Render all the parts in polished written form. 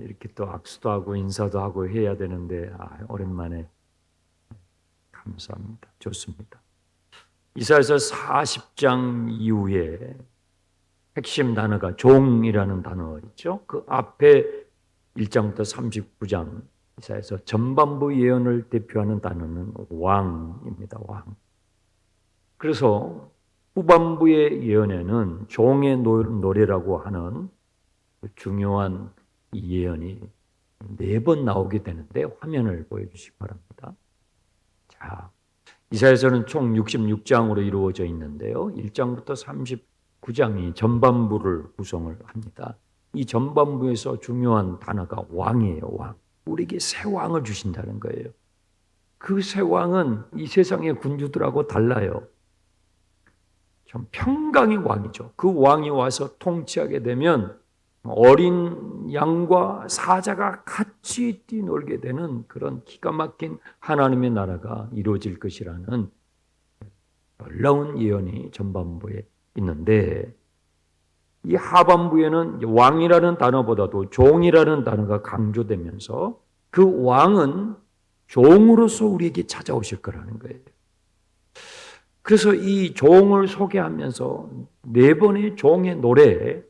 이렇게 또 악수도 하고 인사도 하고 해야 되는데 오랜만에 감사합니다. 좋습니다. 이사야서 40장 이후에 핵심 단어가 종이라는 단어 있죠. 그 앞에 1장부터 39장 이사야서 전반부 예언을 대표하는 단어는 왕입니다. 왕. 그래서 후반부의 예언에는 종의 노래라고 하는 중요한 이 예언이 4번 나오게 되는데 화면을 보여주시기 바랍니다. 자, 이사야서는 총 66장으로 이루어져 있는데요. 1장부터 39장이 전반부를 구성을 합니다. 이 전반부에서 중요한 단어가 왕이에요. 왕. 우리에게 새 왕을 주신다는 거예요. 그 새 왕은 이 세상의 군주들하고 달라요. 좀 평강의 왕이죠. 그 왕이 와서 통치하게 되면 어린 양과 사자가 같이 뛰놀게 되는 그런 기가 막힌 하나님의 나라가 이루어질 것이라는 놀라운 예언이 전반부에 있는데, 이 하반부에는 왕이라는 단어보다도 종이라는 단어가 강조되면서 그 왕은 종으로서 우리에게 찾아오실 거라는 거예요. 그래서 이 종을 소개하면서 4번의 종의 노래,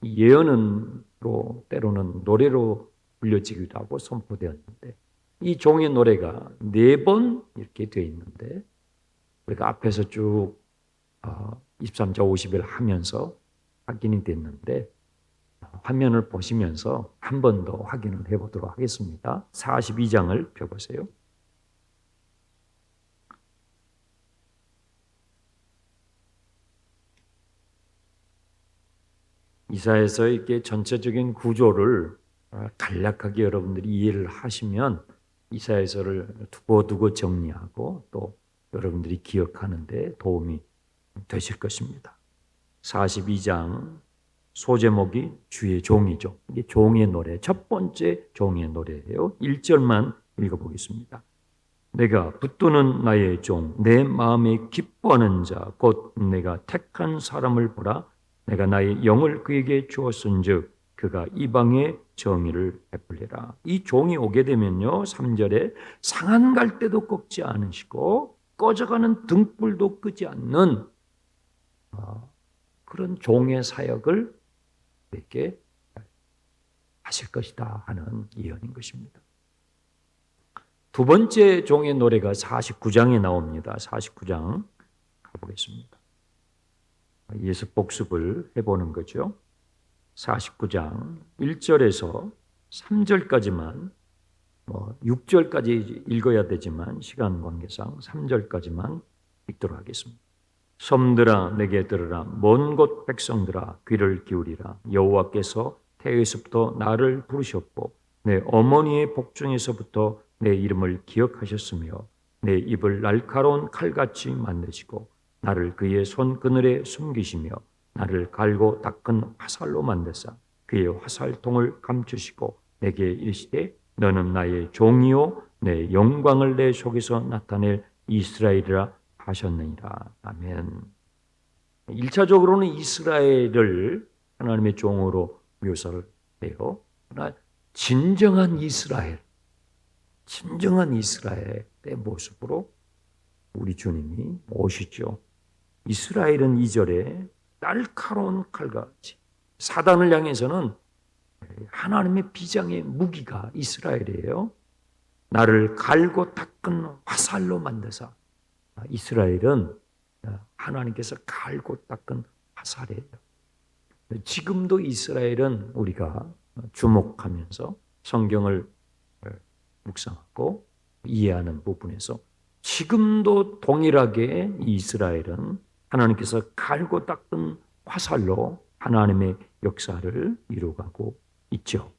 예언으로 때로는 노래로 불려지기도 하고 선포되었는데, 이 종의 노래가 4번 이렇게 되어 있는데, 우리가 앞에서 쭉 23장 50일 하면서 확인이 됐는데, 화면을 보시면서 한 번 더 확인을 해보도록 하겠습니다. 42장을 펴보세요. 이사야서 이렇게 전체적인 구조를 간략하게 여러분들이 이해를 하시면 이사야서를 두고두고 정리하고 또 여러분들이 기억하는 데 도움이 되실 것입니다. 42장 소제목이 주의 종이죠. 이게 종의 노래, 첫 번째 종의 노래예요. 1절만 읽어보겠습니다. 내가 붙드는 나의 종, 내 마음에 기뻐하는 자, 곧 내가 택한 사람을 보라. 내가 나의 영을 그에게 주었은즉 그가 이방의 정의를 베풀리라. 이 종이 오게 되면요, 3절에 상한 갈대도 꺾지 않으시고 꺼져가는 등불도 끄지 않는 그런 종의 사역을 이렇게 하실 것이다 하는 예언인 것입니다. 두 번째 종의 노래가 49장에 나옵니다. 49장 가보겠습니다. 예습 복습을 해보는 거죠. 49장 1절에서 3절까지만 6절까지 읽어야 되지만 시간 관계상 3절까지만 읽도록 하겠습니다. 섬들아 내게 들으라. 먼 곳 백성들아 귀를 기울이라. 여호와께서 태에서부터 나를 부르셨고 내 어머니의 복중에서부터 내 이름을 기억하셨으며 내 입을 날카로운 칼같이 만드시고 나를 그의 손그늘에 숨기시며 나를 갈고 닦은 화살로 만드사 그의 화살통을 감추시고 내게 이르시되 너는 나의 종이요 내 영광을 내 속에서 나타낼 이스라엘이라 하셨느니라. 아멘. 1차적으로는 이스라엘을 하나님의 종으로 묘사를 해요. 그러나 진정한 이스라엘의 모습으로 우리 주님이 오시죠. 이스라엘은 2절에 날카로운 칼같이, 사단을 향해서는 하나님의 비장의 무기가 이스라엘이에요. 나를 갈고 닦은 화살로 만드사. 이스라엘은 하나님께서 갈고 닦은 화살이에요. 지금도 이스라엘은 우리가 주목하면서 성경을 묵상하고 이해하는 부분에서 지금도 동일하게 이스라엘은 하나님께서 갈고 닦은 화살로 하나님의 역사를 이루어가고 있죠.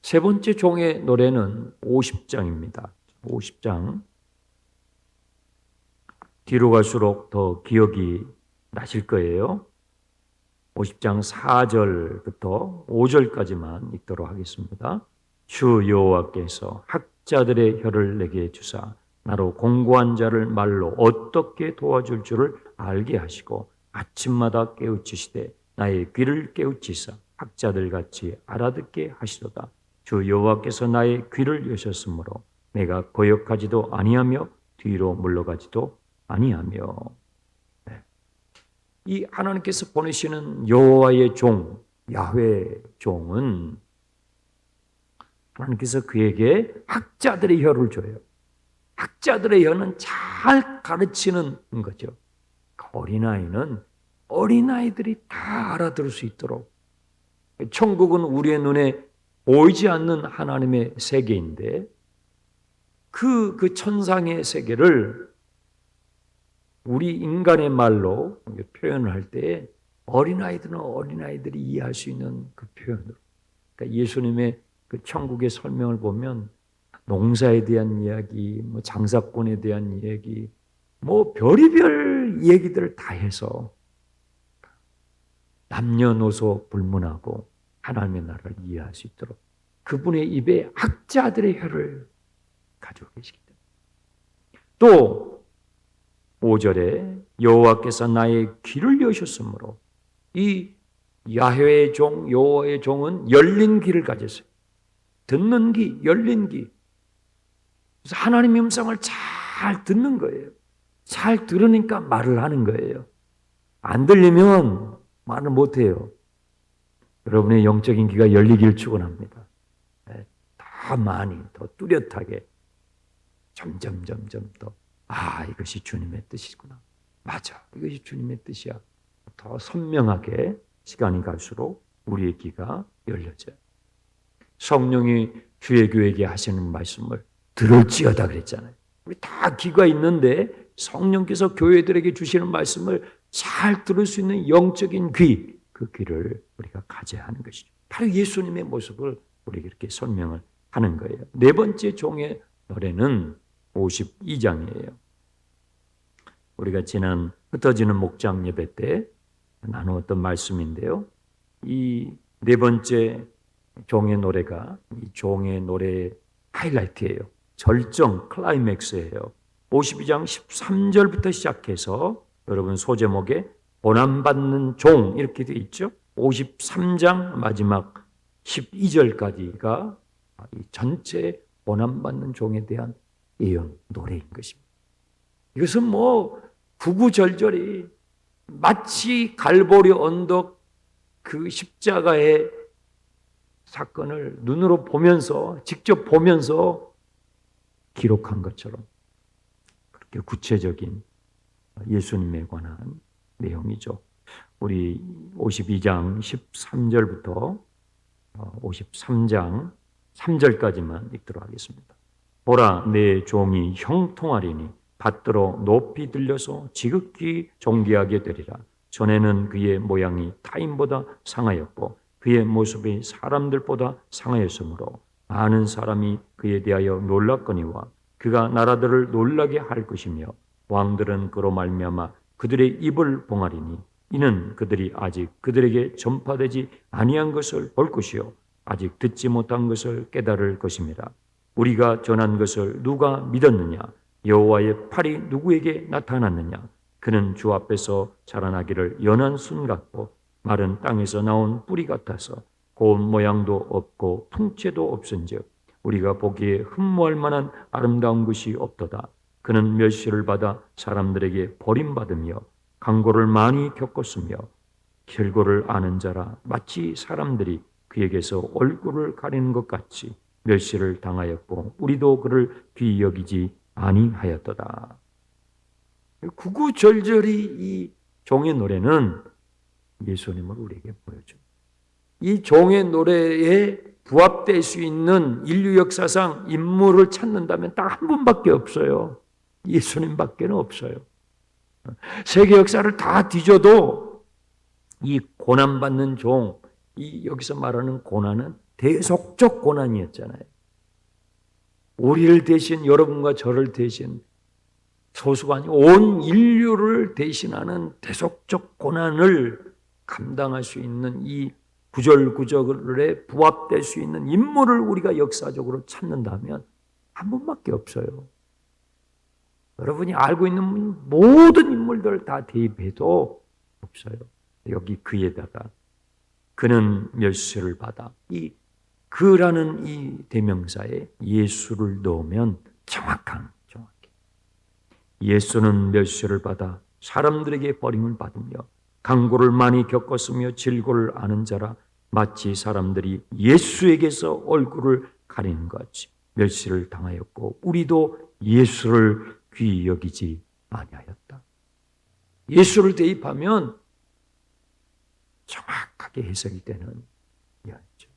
세 번째 종의 노래는 50장입니다. 50장. 뒤로 갈수록 더 기억이 나실 거예요. 50장 4절부터 5절까지만 읽도록 하겠습니다. 주 여호와께서 학자들의 혀를 내게 주사 나로 공고한 자를 말로 어떻게 도와줄 줄을 알게 하시고 아침마다 깨우치시되 나의 귀를 깨우치사 학자들 같이 알아듣게 하시도다. 주 여호와께서 나의 귀를 여셨으므로 내가 거역하지도 아니하며 뒤로 물러가지도 아니하며. 이 하나님께서 보내시는 여호와의 종, 야훼 종은 하나님께서 그에게 학자들의 혀를 줘요. 학자들의 혀는 잘 가르치는 거죠. 어린아이는 어린아이들이 다 알아들을 수 있도록. 천국은 우리의 눈에 보이지 않는 하나님의 세계인데 그 천상의 세계를 우리 인간의 말로 표현을 할 때 어린아이들은 어린아이들이 이해할 수 있는 그 표현으로. 그러니까 예수님의 그 천국의 설명을 보면 농사에 대한 이야기, 뭐 장사꾼에 대한 이야기, 뭐 별의별 얘기들을 다 해서 남녀노소 불문하고 하나님의 나라를 이해할 수 있도록 그분의 입에 학자들의 혀를 가지고 계시기 때문에. 또 5절에 여호와께서 나의 귀를 여셨으므로, 이 야훼의 종, 여호와의 종은 열린 귀를 가졌어요. 듣는 귀, 열린 귀. 그래서 하나님의 음성을 잘 듣는 거예요. 잘 들으니까 말을 하는 거예요. 안 들리면 말을 못해요. 여러분의 영적인 귀가 열리길 축원합니다. 더 많이, 더 뚜렷하게 점점 더 이것이 주님의 뜻이구나. 맞아, 이것이 주님의 뜻이야. 더 선명하게 시간이 갈수록 우리의 귀가 열려져요. 성령이 주의 교회에게 하시는 말씀을 들을지어다 그랬잖아요. 우리 다 귀가 있는데 성령께서 교회들에게 주시는 말씀을 잘 들을 수 있는 영적인 귀, 그 귀를 우리가 가져야 하는 것이죠. 바로 예수님의 모습을 우리에게 이렇게 설명을 하는 거예요. 네 번째 종의 노래는 52장이에요. 우리가 지난 흩어지는 목장 예배 때 나누었던 말씀인데요. 이 네 번째 종의 노래가 이 종의 노래의 하이라이트예요. 절정, 클라이맥스예요. 52장 13절부터 시작해서 여러분 소제목에 고난받는 종 이렇게 되어 있죠. 53장 마지막 12절까지가 이 전체 고난받는 종에 대한 예언 노래인 것입니다. 이것은 뭐 구구절절이 마치 갈보리 언덕 그 십자가의 사건을 눈으로 보면서 직접 보면서 기록한 것처럼 그렇게 구체적인 예수님에 관한 내용이죠. 우리 52장 13절부터 53장 3절까지만 읽도록 하겠습니다. 보라, 내 종이 형통하리니 받들어 높이 들려서 지극히 존귀하게 되리라. 전에는 그의 모양이 타인보다 상하였고 그의 모습이 사람들보다 상하였으므로 많은 사람이 그에 대하여 놀랐거니와 그가 나라들을 놀라게 할 것이며 왕들은 그로 말미암아 그들의 입을 봉하리니 이는 그들이 아직 그들에게 전파되지 아니한 것을 볼 것이요 아직 듣지 못한 것을 깨달을 것임이라. 우리가 전한 것을 누가 믿었느냐? 여호와의 팔이 누구에게 나타났느냐? 그는 주 앞에서 자라나기를 연한 순 같고 마른 땅에서 나온 뿌리 같아서 고운 모양도 없고 풍채도 없은즉 우리가 보기에 흠모할 만한 아름다운 것이 없도다. 그는 멸시를 받아 사람들에게 버림받으며 강고를 많이 겪었으며 결고를 아는 자라 마치 사람들이 그에게서 얼굴을 가리는 것 같이 멸시를 당하였고 우리도 그를 귀히 여기지 아니하였도다. 구구절절이 이 종의 노래는 예수님을 우리에게 보여줍니다. 이 종의 노래에 부합될 수 있는 인류 역사상 인물을 찾는다면 딱 한 분밖에 없어요. 예수님밖에는 없어요. 세계 역사를 다 뒤져도 이 고난받는 종, 이 여기서 말하는 고난은 대속적 고난이었잖아요. 우리를 대신 여러분과 저를 대신 소수가 아니고 온 인류를 대신하는 대속적 고난을 감당할 수 있는 이 구절구절에 부합될 수 있는 인물을 우리가 역사적으로 찾는다면 한 분밖에 없어요. 여러분이 알고 있는 모든 인물들 다 대입해도 없어요. 여기 그에다가 그는 멸시를 받아. 이 그라는 이 대명사에 예수를 넣으면 정확해. 예수는 멸시를 받아 사람들에게 버림을 받으며 강고를 많이 겪었으며 질고를 아는 자라. 마치 사람들이 예수에게서 얼굴을 가리는 것 같이 멸시를 당하였고 우리도 예수를 귀히 여기지 아니하였다. 예수를 대입하면 정확하게 해석이 되는 이야기죠.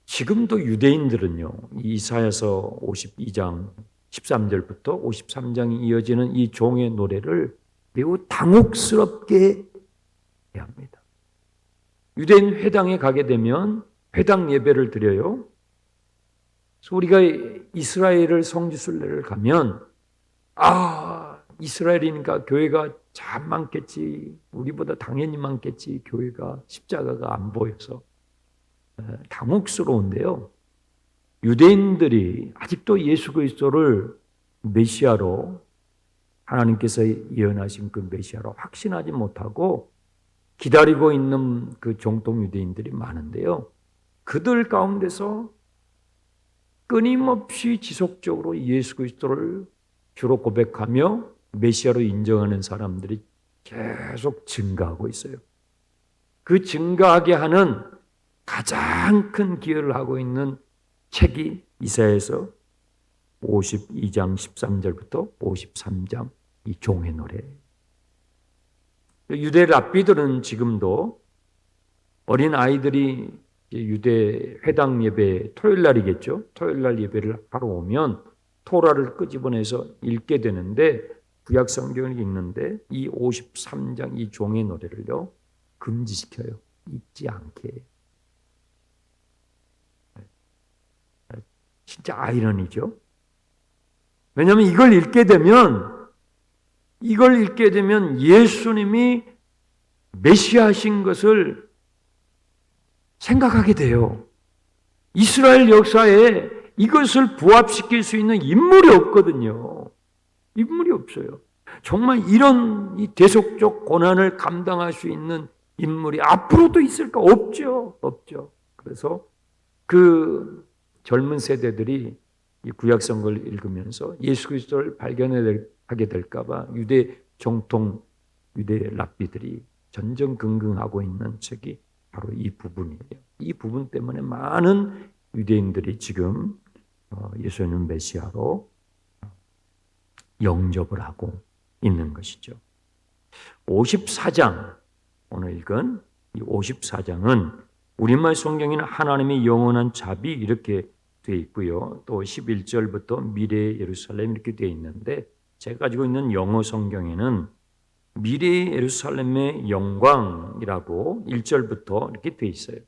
지금도 유대인들은요, 이사야서 52장 13절부터 53장이 이어지는 이 종의 노래를 매우 당혹스럽게 합니다. 유대인 회당에 가게 되면 회당 예배를 드려요. 그래서 우리가 이스라엘을 성지순례를 가면 이스라엘이니까 교회가 참 많겠지. 우리보다 당연히 많겠지. 교회가 십자가가 안 보여서 당혹스러운데요. 유대인들이 아직도 예수 그리스도를 메시아로 하나님께서 예언하신 그 메시아로 확신하지 못하고 기다리고 있는 그 정통 유대인들이 많은데요. 그들 가운데서 끊임없이 지속적으로 예수 그리스도를 주로 고백하며 메시아로 인정하는 사람들이 계속 증가하고 있어요. 그 증가하게 하는 가장 큰 기여를 하고 있는 책이 이사야서 52장 13절부터 53장 이 종의 노래. 유대 랍비들은 지금도 어린 아이들이 유대 회당 예배 토요일 날이겠죠. 토요일 날 예배를 하러 오면 토라를 끄집어내서 읽게 되는데 구약 성경을 읽는데 이 53장 이 종의 노래를요 금지시켜요. 읽지 않게. 진짜 아이러니죠. 왜냐하면 이걸 읽게 되면 예수님이 메시아신 것을 생각하게 돼요. 이스라엘 역사에 이것을 부합시킬 수 있는 인물이 없거든요. 인물이 없어요. 정말 이런 이 대속적 고난을 감당할 수 있는 인물이 앞으로도 있을까? 없죠. 그래서 그 젊은 세대들이 이 구약 성경을 읽으면서 예수 그리스도를 발견하게 될까 봐 유대 정통 유대 랍비들이 전전긍긍하고 있는 책이 바로 이 부분이에요. 이 부분 때문에 많은 유대인들이 지금 예수님 메시아로 영접을 하고 있는 것이죠. 54장 오늘 읽은 이 54장은 우리말 성경에는 하나님의 영원한 자비 이렇게 되어 있고요. 또 11절부터 미래의 예루살렘 이렇게 되어 있는데 제가 가지고 있는 영어 성경에는 미래의 예루살렘의 영광이라고 1절부터 이렇게 되어 있어요.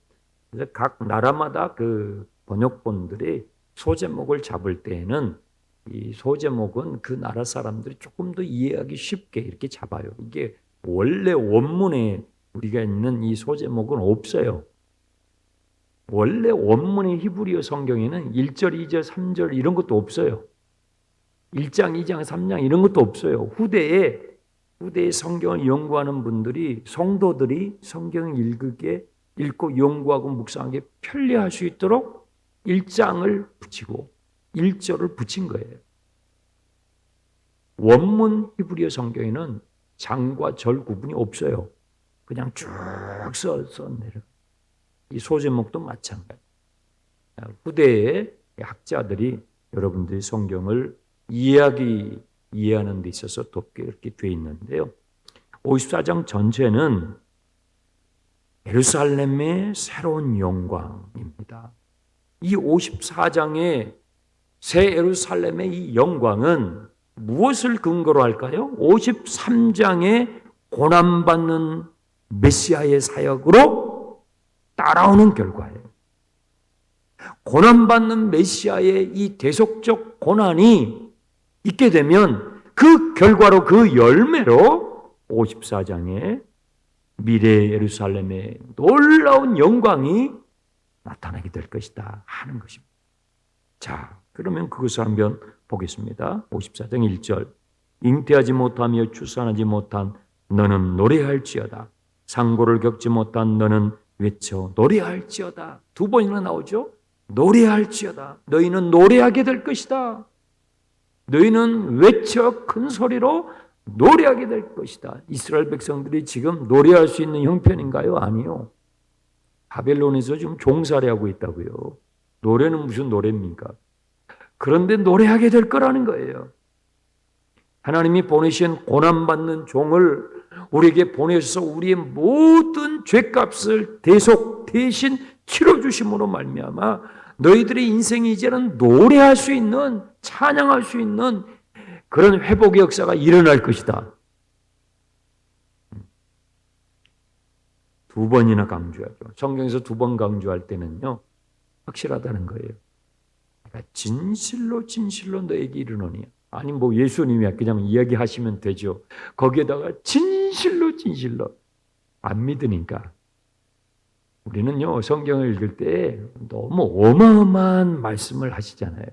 그래서 각 나라마다 그 번역본들이 소제목을 잡을 때에는 이 소제목은 그 나라 사람들이 조금 더 이해하기 쉽게 이렇게 잡아요. 이게 원래 원문에 우리가 있는 이 소제목은 없어요. 원래 원문의 히브리어 성경에는 1절, 2절, 3절 이런 것도 없어요. 1장, 2장, 3장 이런 것도 없어요. 후대에 성경을 연구하는 분들이 성도들이 성경을 읽고 연구하고 묵상하기 편리할 수 있도록 1장을 붙이고 1절을 붙인 거예요. 원문 히브리어 성경에는 장과 절 구분이 없어요. 그냥 쭉 써서 내려. 이 소제목도 마찬가지. 후대의 학자들이 여러분들이 성경을 이해하는 데 있어서 돕게 이렇게 되어 있는데요. 54장 전체는 예루살렘의 새로운 영광입니다. 이 54장의 새 예루살렘의 이 영광은 무엇을 근거로 할까요? 53장의 고난받는 메시아의 사역으로 따라오는 결과예요. 고난받는 메시아의 이 대속적 고난이 있게 되면 그 결과로 그 열매로 54장의 미래 예루살렘의 놀라운 영광이 나타나게 될 것이다 하는 것입니다. 자, 그러면 그것을 한번 보겠습니다. 54장 1절 잉태하지 못하며 출산하지 못한 너는 노래할지어다. 상고를 겪지 못한 너는 외쳐 노래할지어다. 2번이나 나오죠. 노래할지어다. 너희는 노래하게 될 것이다. 너희는 외쳐 큰 소리로 노래하게 될 것이다. 이스라엘 백성들이 지금 노래할 수 있는 형편인가요? 아니요. 바벨론에서 지금 종살이하고 있다고요. 노래는 무슨 노래입니까? 그런데 노래하게 될 거라는 거예요. 하나님이 보내신 고난받는 종을 우리에게 보내셔서 우리의 모든 죄값을 대신 치러주심으로 말미암아 너희들의 인생이 이제는 노래할 수 있는, 찬양할 수 있는 그런 회복의 역사가 일어날 것이다. 2번이나 강조하죠. 성경에서 2번 강조할 때는요, 확실하다는 거예요. 내가 진실로 너에게 이르노니. 아니 뭐 예수님이 그냥 이야기하시면 되죠. 거기에다가 진실로 안 믿으니까. 우리는요, 성경을 읽을 때 너무 어마어마한 말씀을 하시잖아요.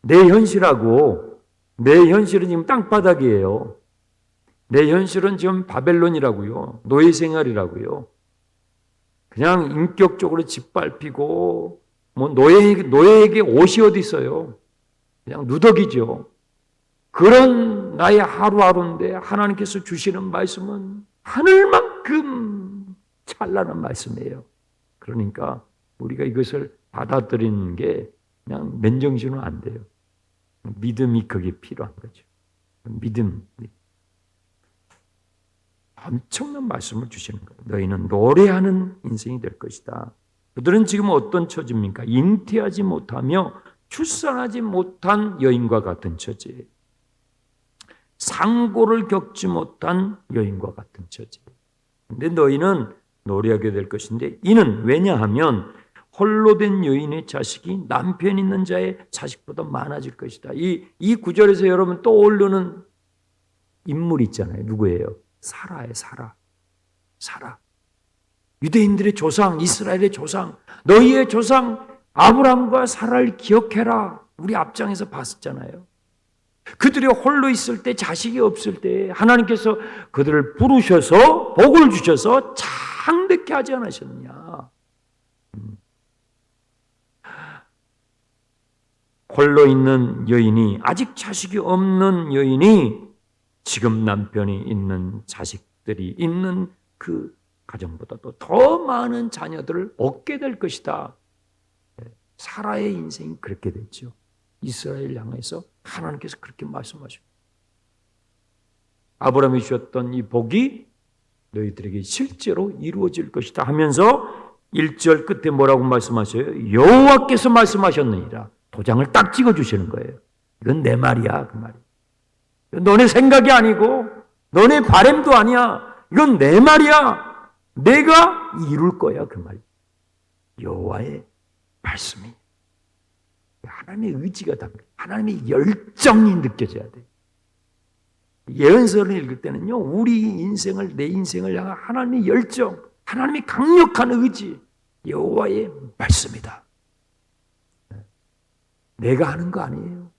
내 현실은 지금 땅바닥이에요. 내 현실은 지금 바벨론이라고요. 노예 생활이라고요. 그냥 인격적으로 짓밟히고, 뭐 노예에게 옷이 어디 있어요? 그냥 누더기죠. 그런 나의 하루하루인데 하나님께서 주시는 말씀은 하늘만큼 찬란한 말씀이에요. 그러니까 우리가 이것을 받아들이는 게 그냥 맨정신은 안 돼요. 믿음이 그게 필요한 거죠. 믿음. 엄청난 말씀을 주시는 거예요. 너희는 노래하는 인생이 될 것이다. 그들은 지금 어떤 처지입니까? 잉태하지 못하며 출산하지 못한 여인과 같은 처지. 상고를 겪지 못한 여인과 같은 처지. 근데 너희는 노래하게 될 것인데 이는 왜냐하면 홀로 된 여인의 자식이 남편 있는 자의 자식보다 많아질 것이다. 이 구절에서 여러분 떠오르는 인물이 있잖아요. 누구예요? 사라예요. 사라. 유대인들의 조상, 이스라엘의 조상, 너희의 조상 아브라함과 사라를 기억해라. 우리 앞장에서 봤었잖아요. 그들이 홀로 있을 때, 자식이 없을 때 하나님께서 그들을 부르셔서 복을 주셔서 창대케 하지 않으셨느냐. 홀로 있는 여인이, 아직 자식이 없는 여인이 지금 남편이 있는 자식들이 있는 그 가정보다도 더 많은 자녀들을 얻게 될 것이다. 사라의 인생이 그렇게 됐죠. 이스라엘 향해서 하나님께서 그렇게 말씀하십니다. 아브라함이 주셨던 이 복이 너희들에게 실제로 이루어질 것이다 하면서 1절 끝에 뭐라고 말씀하셔요? 여호와께서 말씀하셨느니라. 도장을 딱 찍어주시는 거예요. 이건 내 말이야, 그 말이. 너네 생각이 아니고 너네 바램도 아니야. 이건 내 말이야. 내가 이룰 거야, 그 말이. 여호와의 말씀이. 하나님의 의지가 담겨. 하나님의 열정이 느껴져야 돼. 예언서를 읽을 때는요, 우리 인생을, 내 인생을 향한 하나님의 열정, 하나님의 강력한 의지, 여호와의 말씀이다. 내가 하는 거 아니에요.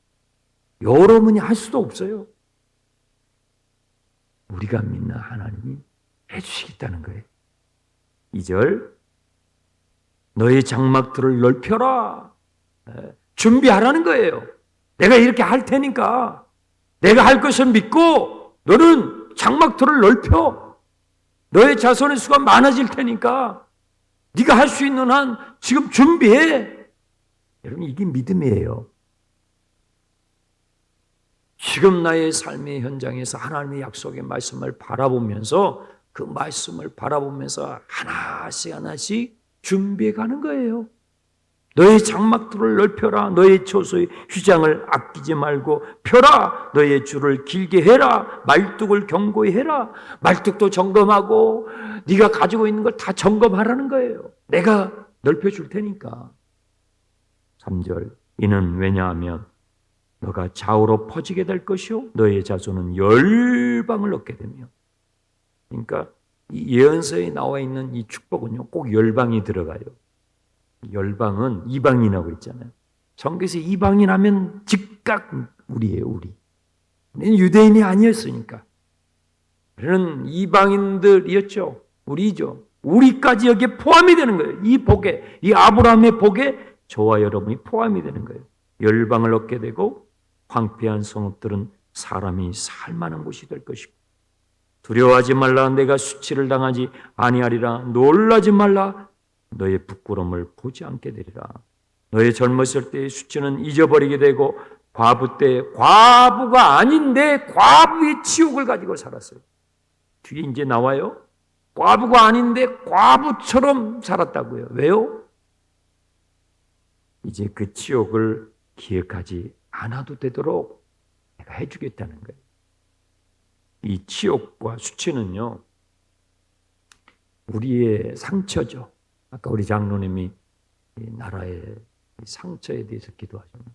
여러분이 할 수도 없어요. 우리가 믿는 하나님이 해주시겠다는 거예요. 2절, 너의 장막들을 넓혀라. 준비하라는 거예요. 내가 이렇게 할 테니까 내가 할 것을 믿고 너는 장막들을 넓혀. 너의 자손의 수가 많아질 테니까 네가 할 수 있는 한 지금 준비해. 여러분, 이게 믿음이에요. 지금 나의 삶의 현장에서 하나님의 약속의 말씀을 바라보면서 그 말씀을 바라보면서 하나씩 준비해 가는 거예요. 너의 장막들을 넓혀라. 너의 초소의 휘장을 아끼지 말고 펴라. 너의 줄을 길게 해라. 말뚝을 견고히 해라. 말뚝도 점검하고 네가 가지고 있는 걸 다 점검하라는 거예요. 내가 넓혀줄 테니까. 3절, 이는 왜냐하면 너가 좌우로 퍼지게 될 것이요 너의 자손은 열방을 얻게 되며. 그러니까 이 예언서에 나와 있는 이 축복은요, 꼭 열방이 들어가요. 열방은 이방인하고 있잖아요. 성경에서 이방인 하면 즉각 우리예요, 우리. 우리는 유대인이 아니었으니까. 그는 이방인들이었죠. 우리죠. 우리까지 여기에 포함이 되는 거예요. 이 복에, 이 아브라함의 복에 저와 여러분이 포함이 되는 거예요. 열방을 얻게 되고 황폐한 성읍들은 사람이 살만한 곳이 될 것이고, 두려워하지 말라. 내가 수치를 당하지 아니하리라. 놀라지 말라. 너의 부끄러움을 보지 않게 되리라. 너의 젊었을 때의 수치는 잊어버리게 되고 과부 때 과부가 아닌데 과부의 치욕을 가지고 살았어요. 뒤에 이제 나와요. 과부가 아닌데 과부처럼 살았다고요. 왜요? 이제 그 치욕을 기억하지 않아도 되도록 내가 해주겠다는 거예요. 이 치욕과 수치는요, 우리의 상처죠. 아까 우리 장로님이 이 나라의 상처에 대해서 기도하셨는데,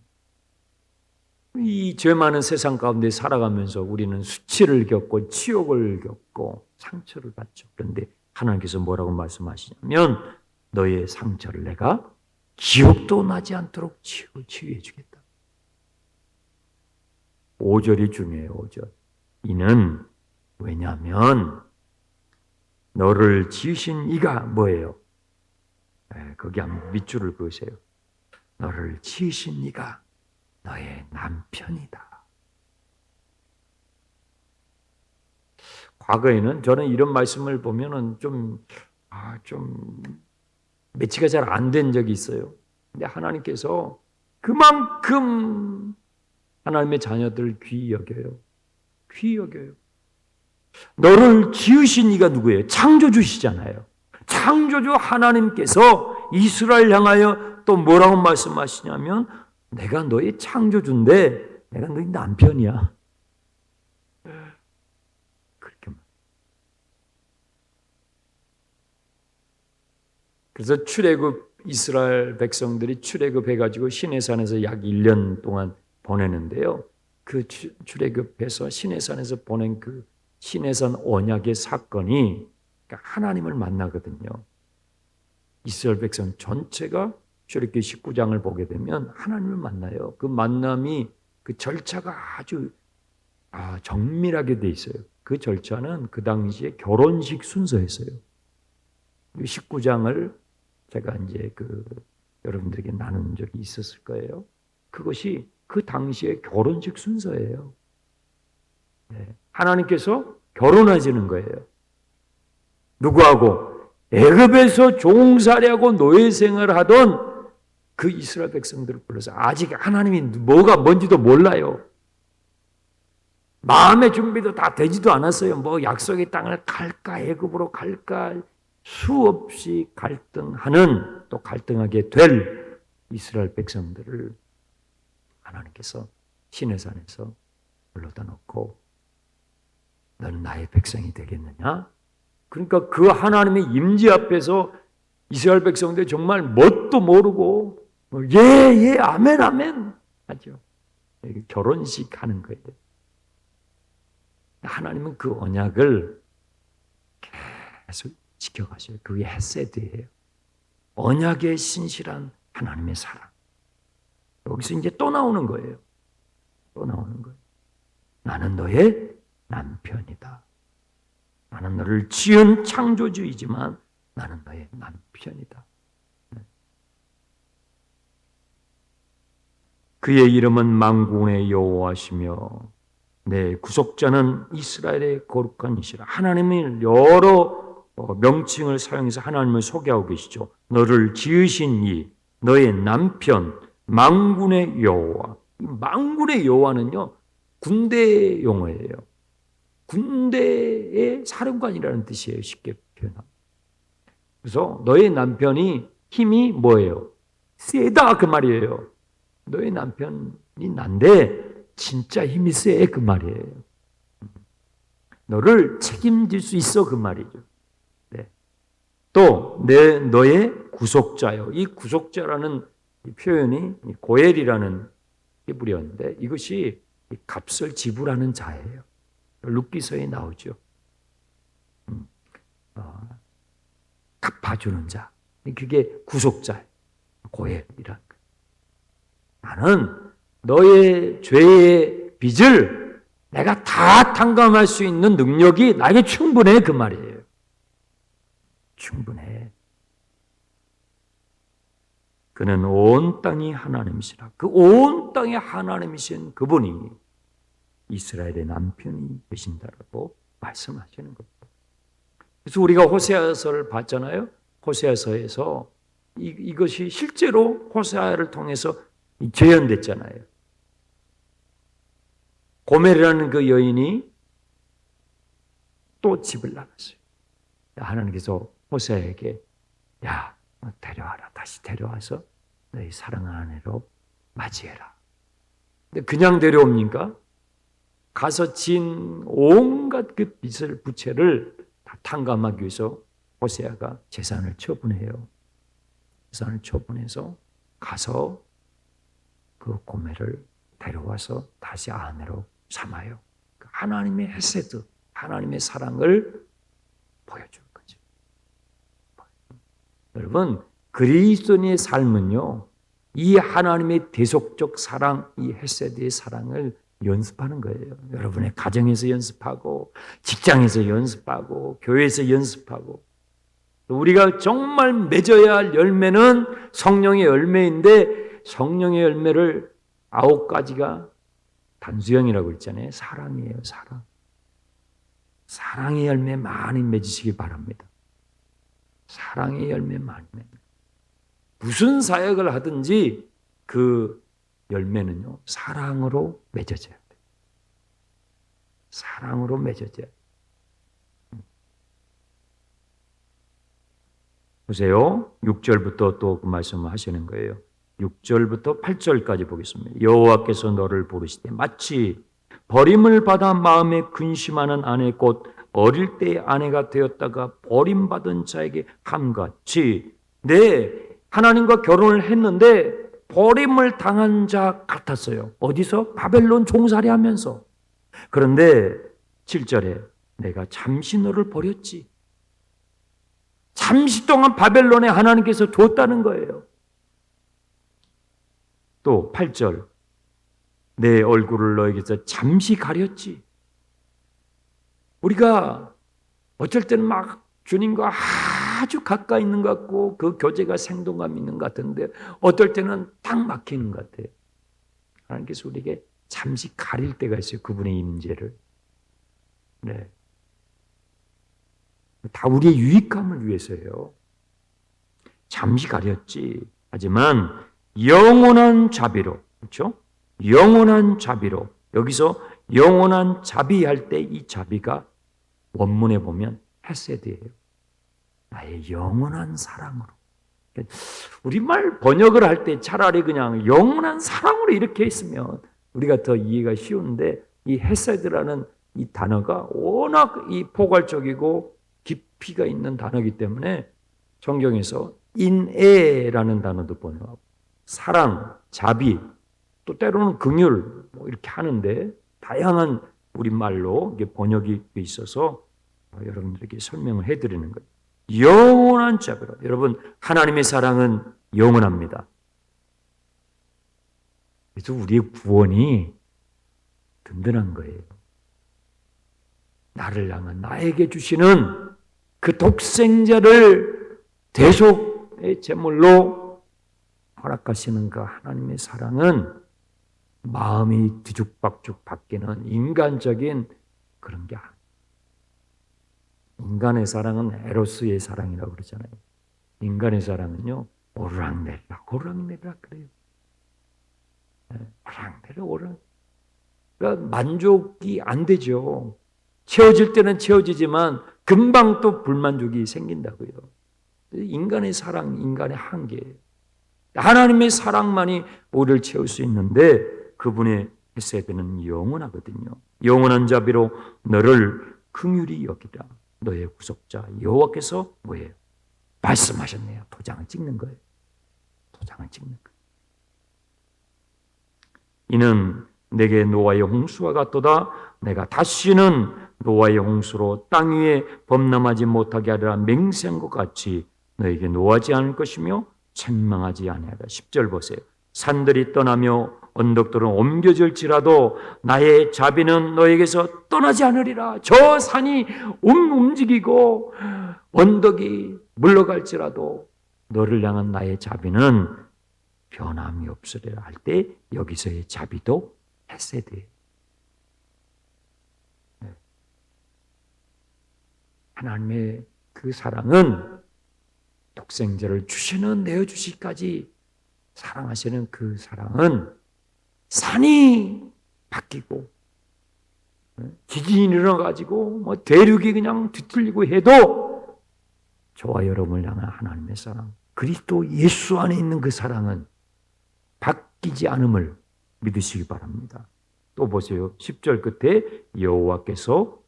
이 죄 많은 세상 가운데 살아가면서 우리는 수치를 겪고 치욕을 겪고 상처를 받죠. 그런데 하나님께서 뭐라고 말씀하시냐면, 너의 상처를 내가 기억도 나지 않도록 치유해 주겠다. 5절이 중요해요. 5절. 이는 왜냐하면 너를 지으신 이가 뭐예요? 거기 한번 밑줄을 그으세요. 너를 지으신 이가 너의 남편이다. 과거에는 저는 이런 말씀을 보면은 좀 매치가 잘 안 된 적이 있어요. 근데 하나님께서 그만큼 하나님의 자녀들을 귀히 여겨요. 귀히 여겨요. 너를 지으신 이가 누구예요? 창조주시잖아요. 창조주 하나님께서 이스라엘 향하여 또 뭐라고 말씀하시냐면, 내가 너의 창조주인데 내가 너의 남편이야. 그렇게 말. 그래서 출애굽, 이스라엘 백성들이 출애굽해가지고 시내산에서 약 1년 동안 보내는데요. 그 출애굽해서 시내산에서 보낸 그 시내산 언약의 사건이 하나님을 만나거든요. 이스라엘 백성 전체가 출애굽기 19장을 보게 되면 하나님을 만나요. 그 만남이, 그 절차가 아주 정밀하게 돼 있어요. 그 절차는 그 당시에 결혼식 순서였어요. 19장을 제가 이제 여러분들에게 나눈 적이 있었을 거예요. 그것이 그 당시의 결혼식 순서예요. 네. 하나님께서 결혼하시는 거예요. 누구하고? 애굽에서 종살이하고 노예 생활을 하던 그 이스라엘 백성들을 불러서, 아직 하나님이 뭐가 뭔지도 몰라요. 마음의 준비도 다 되지도 않았어요. 뭐 약속의 땅을 갈까, 애굽으로 갈까, 수없이 갈등하는, 또 갈등하게 될 이스라엘 백성들을 하나님께서 시내산에서 불러다 놓고, 너는 나의 백성이 되겠느냐? 그러니까 그 하나님의 임재 앞에서 이스라엘 백성들 정말 뭣도 모르고 예, 아멘, 아멘 하죠. 결혼식 하는 거예요. 하나님은 그 언약을 계속 지켜가셔요. 그게 헤세드예요. 언약의 신실한 하나님의 사랑. 여기서 이제 또 나오는 거예요. 또 나오는 거예요. 나는 너의 남편이다. 나는 너를 지은 창조주이지만 나는 너의 남편이다. 그의 이름은 만군의 여호와시며 내 구속자는 이스라엘의 거룩한 이시라. 하나님은 여러 명칭을 사용해서 하나님을 소개하고 계시죠. 너를 지으신 이, 너의 남편, 만군의 여호와. 만군의 여호와는요, 군대 용어예요. 군대의 사령관이라는 뜻이에요. 쉽게 표현하면. 그래서 너의 남편이 힘이 뭐예요? 세다 그 말이에요. 너의 남편이 난데 진짜 힘이 세 그 말이에요. 너를 책임질 수 있어 그 말이죠. 네. 또 너의 구속자요. 이 구속자라는 이 표현이 고엘이라는 히브리어인데 이것이 값을 지불하는 자예요. 룻기서에 나오죠. 갚아주는 자. 그게 구속자, 고엘이란 거예요. 나는 너의 죄의 빚을 내가 다 탕감할 수 있는 능력이 나에게 충분해, 그 말이에요. 충분해. 그는 온 땅이 하나님이시라. 그 온 땅이 하나님이신 그분이 이스라엘의 남편이 되신다라고 말씀하시는 겁니다. 그래서 우리가 호세아서를 봤잖아요. 호세아서에서 이것이 실제로 호세아를 통해서 재현됐잖아요. 고멜이라는 그 여인이 또 집을 나갔어요. 하나님께서 호세아에게 야, 데려와라. 다시 데려와서 너희 사랑하는 아내로 맞이해라. 근데 그냥 데려옵니까? 가서 진 온갖 그 빚을 부채를 다 탕감하기 위해서 호세아가 재산을 처분해요. 재산을 처분해서 가서 그 고멜을 데려와서 다시 아내로 삼아요. 하나님의 헤세드, 하나님의 사랑을 보여줄 거죠. 여러분, 그리스도인의 삶은요, 이 하나님의 대속적 사랑, 이 헤세드의 사랑을 연습하는 거예요. 여러분의 가정에서 연습하고, 직장에서 연습하고, 교회에서 연습하고. 우리가 정말 맺어야 할 열매는 성령의 열매인데, 성령의 열매를 9가지가 단수형이라고 했잖아요. 사랑이에요, 사랑. 사랑의 열매 많이 맺으시기 바랍니다. 사랑의 열매 많이 맺는. 무슨 사역을 하든지 그 열매는요, 사랑으로 맺어져야 돼요. 사랑으로 맺어져야 돼요. 보세요. 6절부터 또 그 말씀을 하시는 거예요. 6절부터 8절까지 보겠습니다. 여호와께서 너를 부르시되 마치 버림을 받아 마음에 근심하는 아내 곧 어릴 때의 아내가 되었다가 버림받은 자에게 함같이 하나님과 결혼을 했는데 버림을 당한 자 같았어요. 어디서? 바벨론 종살이 하면서. 그런데 7절에 내가 잠시 너를 버렸지. 잠시 동안 바벨론에 하나님께서 뒀다는 거예요. 또 8절 내 얼굴을 너에게서 잠시 가렸지. 우리가 어쩔 때는 막 주님과 아주 가까이 있는 것 같고 그 교제가 생동감 있는 것 같은데 어떨 때는 딱 막히는 것 같아요. 하나님께서 우리에게 잠시 가릴 때가 있어요. 그분의 임재를. 네. 다 우리의 유익감을 위해서예요. 잠시 가렸지. 하지만 영원한 자비로, 그렇죠? 영원한 자비로. 여기서 영원한 자비할 때 이 자비가 원문에 보면 헤세드예요. 나의 영원한 사랑으로. 우리말 번역을 할 때 차라리 그냥 영원한 사랑으로 이렇게 했으면 우리가 더 이해가 쉬운데 이 헤세드라는 이 단어가 워낙 이 포괄적이고 깊이가 있는 단어이기 때문에 성경에서 인애라는 단어도 번역하고 사랑, 자비, 또 때로는 긍휼 이렇게 하는데 다양한 우리말로 이게 번역이 있어서 여러분들에게 설명을 해드리는 거예요. 영원한 자비로. 여러분, 하나님의 사랑은 영원합니다. 그래서 우리의 구원이 든든한 거예요. 나를 향한 나에게 주시는 그 독생자를 대속의 제물로 허락하시는 그 하나님의 사랑은 마음이 뒤죽박죽 바뀌는 인간적인 그런 게 아니에요. 인간의 사랑은 에로스의 사랑이라고 그러잖아요. 인간의 사랑은요, 오르락내리락 그래요. 오르락내리락. 그러니까 만족이 안 되죠. 채워질 때는 채워지지만 금방 또 불만족이 생긴다고요. 인간의 사랑, 인간의 한계예요. 하나님의 사랑만이 우리를 채울 수 있는데 그분의 헤세드는 영원하거든요. 영원한 자비로 너를 긍휼히 여기라. 너의 구속자 여호와께서 뭐예요? 말씀하셨네요. 도장을 찍는 거예요. 도장을 찍는 거예요. 이는 내게 노아의 홍수와 같도다. 내가 다시는 노아의 홍수로 땅 위에 범람하지 못하게 하리라. 맹세한 것 같이 너에게 노하지 않을 것이며 책망하지 아니하리라. 10절 보세요. 산들이 떠나며 언덕들은 옮겨질지라도 나의 자비는 너에게서 떠나지 않으리라. 저 산이 움직이고 언덕이 물러갈지라도 너를 향한 나의 자비는 변함이 없으리라 할 때 여기서의 자비도 헤세드예요. 하나님의 그 사랑은 독생자를 주시는 내어주시기까지 사랑하시는 그 사랑은 산이 바뀌고 지진이 일어나가지고 뭐 대륙이 그냥 뒤틀리고 해도 저와 여러분을 향한 하나님의 사랑, 그리스도 예수 안에 있는 그 사랑은 바뀌지 않음을 믿으시기 바랍니다. 또 보세요. 10절 끝에 여호와께서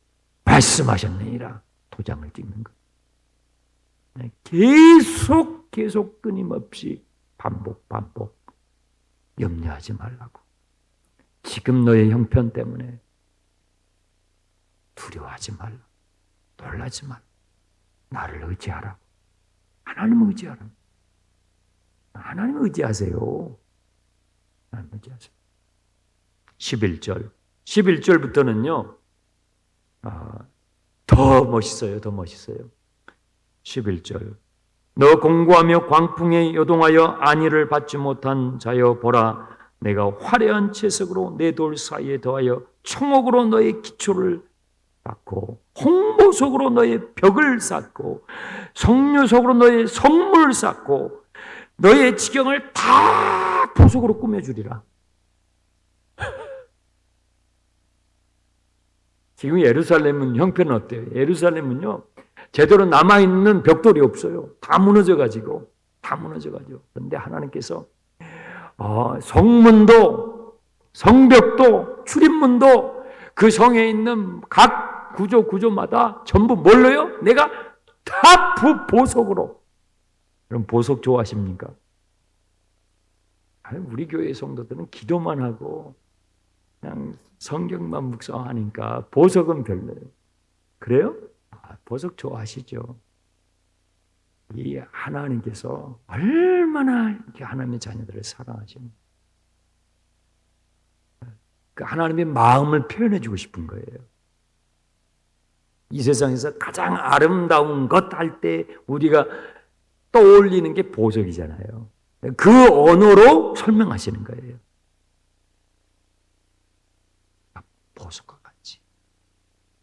말씀하셨느니라 도장을 찍는 것. 계속 끊임없이 반복 염려하지 말라고. 지금 너의 형편 때문에 두려워하지 말라. 놀라지 말라. 나를 의지하라고. 하나님을 의지하라고. 하나님을 의지하세요. 하나님을 의지하세요. 11절부터는요. 더 멋있어요. 더 멋있어요. 11절. 너 공고하며 광풍에 요동하여 안위를 받지 못한 자여 보라. 내가 화려한 채석으로 내 돌 사이에 더하여 청옥으로 너의 기초를 쌓고 홍보석으로 너의 벽을 쌓고 석류석으로 너의 성문을 쌓고 너의 지경을 다 보석으로 꾸며주리라. 지금 예루살렘은 형편은 어때요? 예루살렘은요 제대로 남아있는 벽돌이 없어요. 다 무너져가지고. 그런데 하나님께서 성문도 성벽도 출입문도 그 성에 있는 각 구조마다 전부 뭘로요? 내가 다 보석으로. 여러분 보석 좋아하십니까? 우리 교회 성도들은 기도만 하고 그냥 성경만 묵상하니까 보석은 별로예요. 그래요? 보석 좋아하시죠? 이 하나님께서 얼마나 이렇게 하나님의 자녀들을 사랑하시는 그 하나님의 마음을 표현해 주고 싶은 거예요. 이 세상에서 가장 아름다운 것 할 때 우리가 떠올리는 게 보석이잖아요. 그 언어로 설명하시는 거예요. 보석과 같이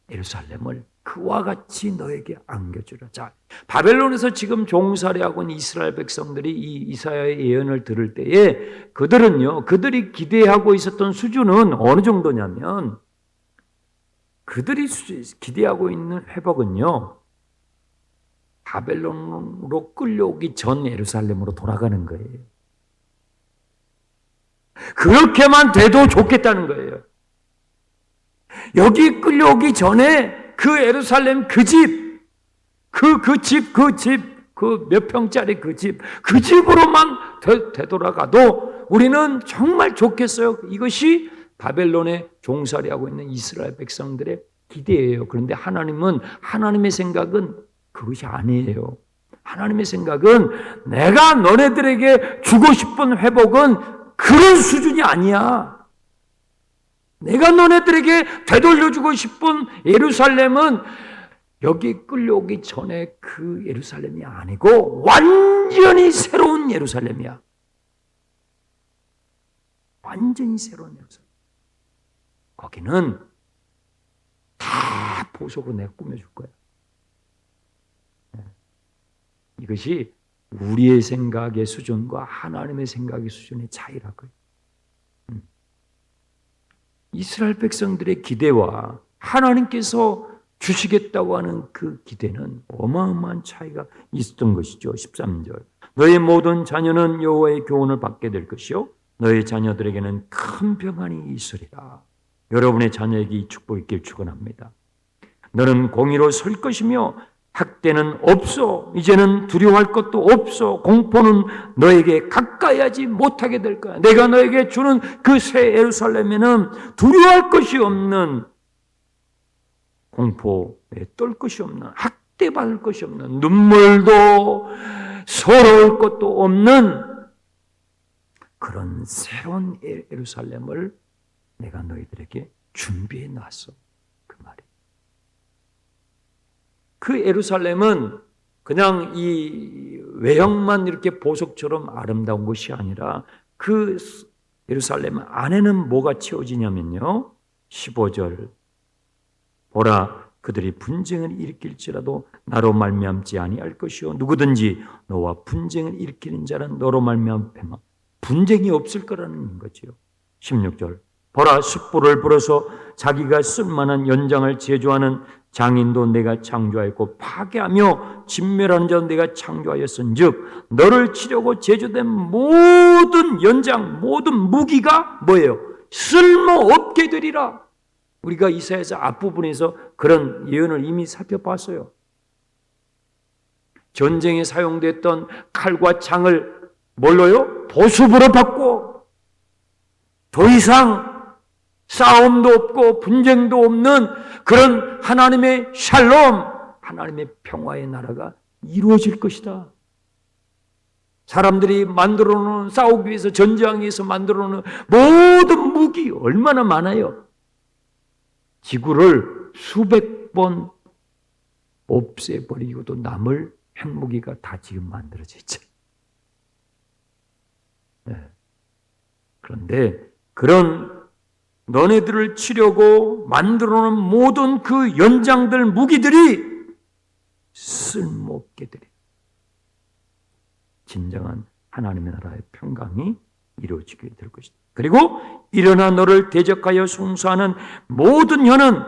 예루살렘을 그와 같이 너에게 안겨주라. 자, 바벨론에서 지금 종살이하고 있는 이스라엘 백성들이 이 이사야의 예언을 들을 때에 그들이 기대하고 있었던 수준은 어느 정도냐면 그들이 기대하고 있는 회복은요 바벨론으로 끌려오기 전 예루살렘으로 돌아가는 거예요. 그렇게만 돼도 좋겠다는 거예요. 여기 끌려오기 전에 그 예루살렘 그 몇 평짜리 그 집으로만 되돌아가도 우리는 정말 좋겠어요. 이것이 바벨론에 종살이하고 있는 이스라엘 백성들의 기대예요. 그런데 하나님의 생각은 그것이 아니에요. 하나님의 생각은 내가 너네들에게 주고 싶은 회복은 그런 수준이 아니야. 내가 너네들에게 되돌려주고 싶은 예루살렘은 여기 끌려오기 전에 그 예루살렘이 아니고 완전히 새로운 예루살렘이야. 완전히 새로운 예루살렘. 거기는 다 보석으로 내가 꾸며줄 거야. 이것이 우리의 생각의 수준과 하나님의 생각의 수준의 차이라고요. 이스라엘 백성들의 기대와 하나님께서 주시겠다고 하는 그 기대는 어마어마한 차이가 있었던 것이죠. 13절. 너의 모든 자녀는 여호와의 교훈을 받게 될 것이요 너의 자녀들에게는 큰 평안이 있으리라. 여러분의 자녀에게 이 축복이 있길 축원합니다. 너는 공의로 설 것이며 학대는 없어. 이제는 두려워할 것도 없어. 공포는 너에게 가까이 하지 못하게 될 거야. 내가 너에게 주는 그 새 예루살렘에는 두려워할 것이 없는, 공포에 떨 것이 없는, 학대받을 것이 없는, 눈물도 서러울 것도 없는 그런 새로운 예루살렘을 내가 너희들에게 준비해 놨어. 그 말이. 그 예루살렘은 그냥 이 외형만 이렇게 보석처럼 아름다운 것이 아니라 그 예루살렘 안에는 뭐가 채워지냐면요. 15절. 보라, 그들이 분쟁을 일으킬지라도 나로 말미암지 아니할 것이요 누구든지 너와 분쟁을 일으키는 자는 너로 말미암아 분쟁이 없을 거라는 거지요. 16절. 보라, 숯불을 불어서 자기가 쓸만한 연장을 제조하는 장인도 내가 창조하였고 파괴하며 진멸하는 자도 내가 창조하였은즉 너를 치려고 제조된 모든 연장, 모든 무기가 뭐예요? 쓸모없게 되리라. 우리가 이사야서 앞부분에서 그런 예언을 이미 살펴봤어요. 전쟁에 사용됐던 칼과 창을 뭘로요? 보습으로 바꿔. 더 이상 싸움도 없고 분쟁도 없는 그런 하나님의 샬롬, 하나님의 평화의 나라가 이루어질 것이다. 사람들이 만들어 놓은, 싸우기 위해서 전쟁하기 위해서 만들어 놓은 모든 무기 얼마나 많아요. 지구를 수백 번 없애버리고도 남을 핵무기가 다 지금 만들어져 있죠. 네. 그런데 그런 너네들을 치려고 만들어 놓은 모든 그 연장들, 무기들이 쓸모없게 되리. 진정한 하나님의 나라의 평강이 이루어지게 될 것이다. 그리고 일어나 너를 대적하여 송수하는 모든 혀는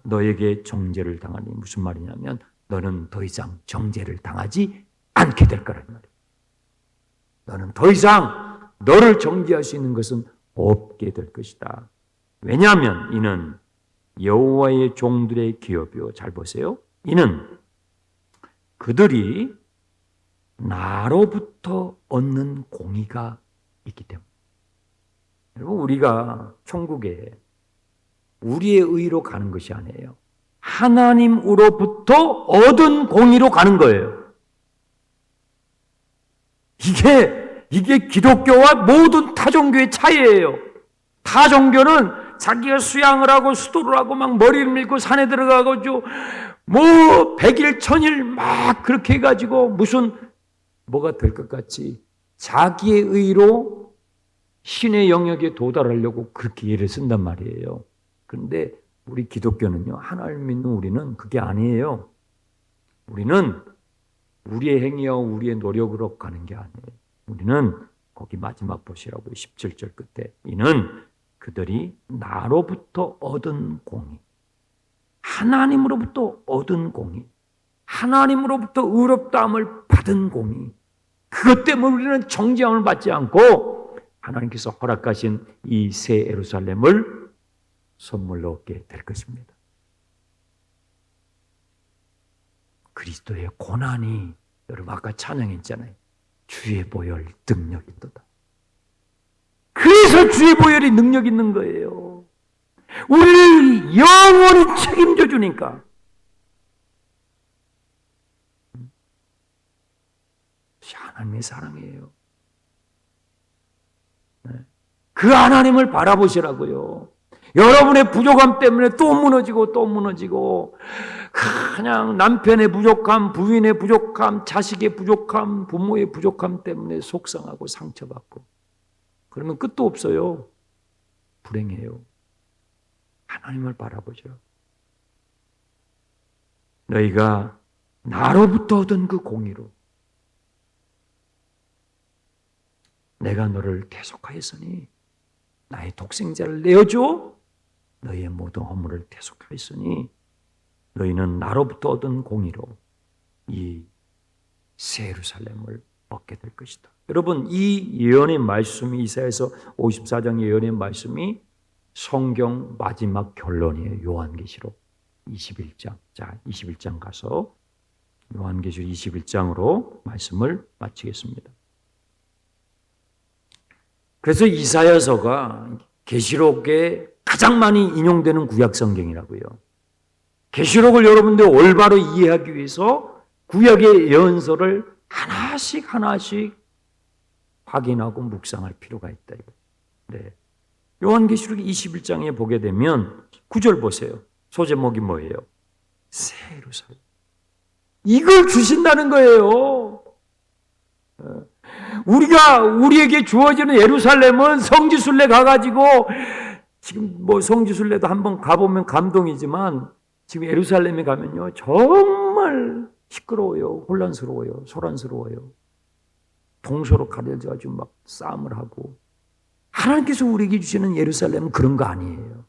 너에게 정죄를 당하니, 무슨 말이냐면 너는 더 이상 정죄를 당하지 않게 될 거란 말이에요. 너는 더 이상 너를 정죄할 수 있는 것은 없게 될 것이다. 왜냐하면 이는 여호와의 종들의 기업이요. 잘 보세요. 이는 그들이 나로부터 얻는 공의가 있기 때문에. 여러분, 우리가 천국에 우리의 의로 가는 것이 아니에요. 하나님으로부터 얻은 공의로 가는 거예요. 이게 기독교와 모든 타종교의 차이예요. 타종교는 자기가 수양을 하고 수도를 하고 막 머리를 밀고 산에 들어가가지고 뭐 100일 1000일 막 그렇게 해가지고 무슨 뭐가 될 것 같이 자기의 의로 신의 영역에 도달하려고 그렇게 애를 쓴단 말이에요. 그런데 우리 기독교는요, 하나님 믿는 우리는 그게 아니에요. 우리는 우리의 행위와 우리의 노력으로 가는 게 아니에요. 우리는 거기 마지막 보시라고 17절 끝에 이는 그들이 나로부터 얻은 공의, 하나님으로부터 얻은 공의, 하나님으로부터 의롭다함을 받은 공의, 그것 때문에 우리는 정죄함을 받지 않고 하나님께서 허락하신 이 새 예루살렘을 선물로 얻게 될 것입니다. 그리스도의 고난이, 여러분 아까 찬양했잖아요. 주의 보혈 능력이 있도다. 그래서 주의 보혈이 능력 있는 거예요. 우리를 영원히 책임져 주니까. 하나님의 사랑이에요. 그 하나님을 바라보시라고요. 여러분의 부족함 때문에 또 무너지고 또 무너지고, 그냥 남편의 부족함, 부인의 부족함, 자식의 부족함, 부모의 부족함 때문에 속상하고 상처받고 그러면 끝도 없어요. 불행해요. 하나님을 바라보죠. 너희가 나로부터 얻은 그 공의로 내가 너를 대속하였으니, 나의 독생자를 내어줘 너희의 모든 허물을 대속하였으니 너희는 나로부터 얻은 공의로 이 새 예루살렘을 얻게 될 것이다. 여러분, 이 예언의 말씀이, 이사야서 54장 예언의 말씀이 성경 마지막 결론이에요. 요한계시록 21장. 자, 21장 가서 요한계시록 21장으로 말씀을 마치겠습니다. 그래서 이사야서가 계시록에 가장 많이 인용되는 구약 성경이라고요. 계시록을 여러분들 올바로 이해하기 위해서 구약의 예언서를 하나씩 확인하고 묵상할 필요가 있다. 네. 요한계시록 21장에 보게 되면 9절 보세요. 소제목이 뭐예요? 새 예루살렘. 이걸 주신다는 거예요. 우리에게 주어지는 예루살렘은 성지순례 가가지고 지금 뭐 성지순례도 한번 가보면 감동이지만 지금 예루살렘에 가면요 정말 시끄러워요, 혼란스러워요, 소란스러워요. 동서로 가려져가지고 막 싸움을 하고. 하나님께서 우리에게 주시는 예루살렘은 그런 거 아니에요.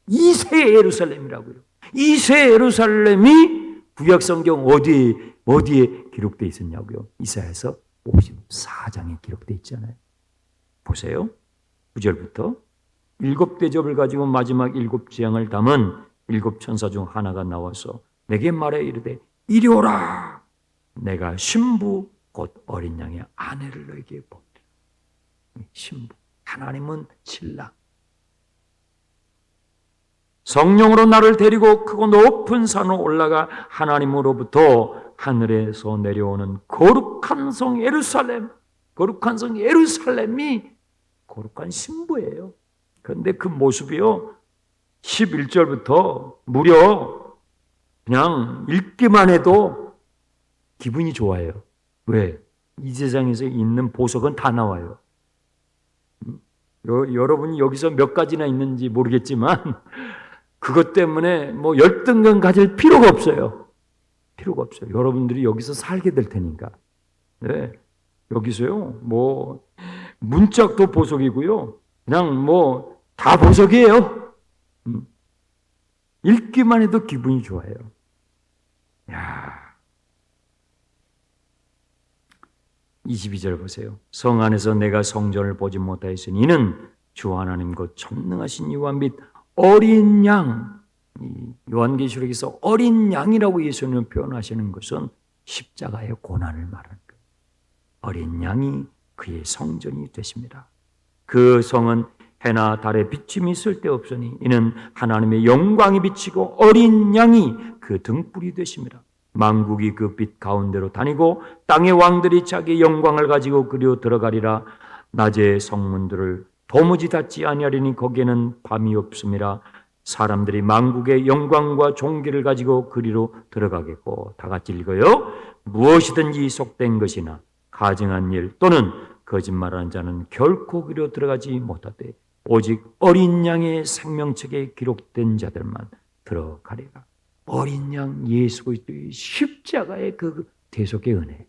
이 새 예루살렘이라고요. 이 새 예루살렘이 구약성경 어디에 기록되어 있었냐고요. 이사야서 54장에 기록되어 있잖아요. 보세요. 9절부터 7대접을 가지고 마지막 7재앙을 담은 7천사 중 하나가 나와서 내게 말해 이르되 이리 오라. 내가 신부 곧 어린 양의 아내를 너에게 보리라. 신부. 하나님은 신랑. 성령으로 나를 데리고 크고 높은 산으로 올라가 하나님으로부터 하늘에서 내려오는 거룩한 성 예루살렘, 거룩한 성 예루살렘이 거룩한 신부예요. 그런데 그 모습이요 11절부터 무려 그냥 읽기만 해도 기분이 좋아요. 왜? 이 세상에서 있는 보석은 다 나와요. 여러분이 여기서 몇 가지나 있는지 모르겠지만 그것 때문에 뭐 열등감 가질 필요가 없어요. 필요가 없어요. 여러분들이 여기서 살게 될 테니까. 네. 여기서요. 뭐 문짝도 보석이고요. 그냥 뭐 다 보석이에요. 읽기만 해도 기분이 좋아요. 야. 22절 보세요. 성 안에서 내가 성전을 보지 못하였으니 이는 주 하나님 곧 전능하신 이와 및 어린 양, 요한계시록에서 어린 양이라고 예수님을 표현하시는 것은 십자가의 고난을 말하는 거예요. 어린 양이 그의 성전이 되십니다. 그 성은 해나 달의 비침이 쓸데없으니 이는 하나님의 영광이 비치고 어린 양이 그 등불이 되십니다. 만국이 그 빛 가운데로 다니고 땅의 왕들이 자기 영광을 가지고 그리로 들어가리라. 낮의 성문들을 도무지 닫지 아니하리니 거기에는 밤이 없음이라. 사람들이 만국의 영광과 존귀를 가지고 그리로 들어가겠고. 다 같이 읽어요. 무엇이든지 속된 것이나 가증한 일 또는 거짓말하는 자는 결코 그리로 들어가지 못하되 오직 어린 양의 생명책에 기록된 자들만 들어가리라. 어린 양 예수 그리스도의 십자가의 그 대속의 은혜,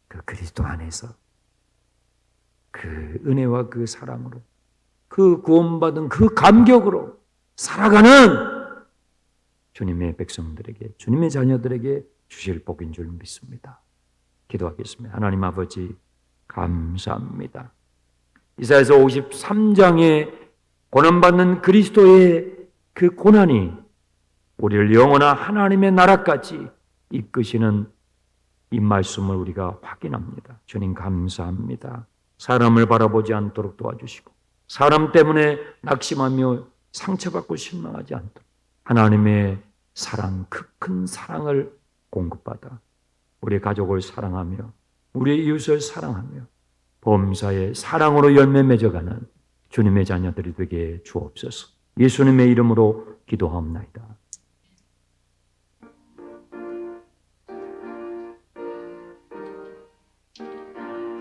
그 그리스도 안에서 그 은혜와 그 사랑으로 그 구원받은 그 감격으로 살아가는 주님의 백성들에게, 주님의 자녀들에게 주실 복인 줄 믿습니다. 기도하겠습니다. 하나님 아버지 감사합니다. 이사야서 53장에 고난받는 그리스도의 그 고난이 우리를 영원한 하나님의 나라까지 이끄시는 이 말씀을 우리가 확인합니다. 주님 감사합니다. 사람을 바라보지 않도록 도와주시고 사람 때문에 낙심하며 상처받고 실망하지 않도록 하나님의 사랑, 그 큰 사랑을 공급받아 우리 가족을 사랑하며 우리 이웃을 사랑하며 범사의 사랑으로 열매 맺어가는 주님의 자녀들이 되게 주옵소서. 예수님의 이름으로 기도하옵나이다.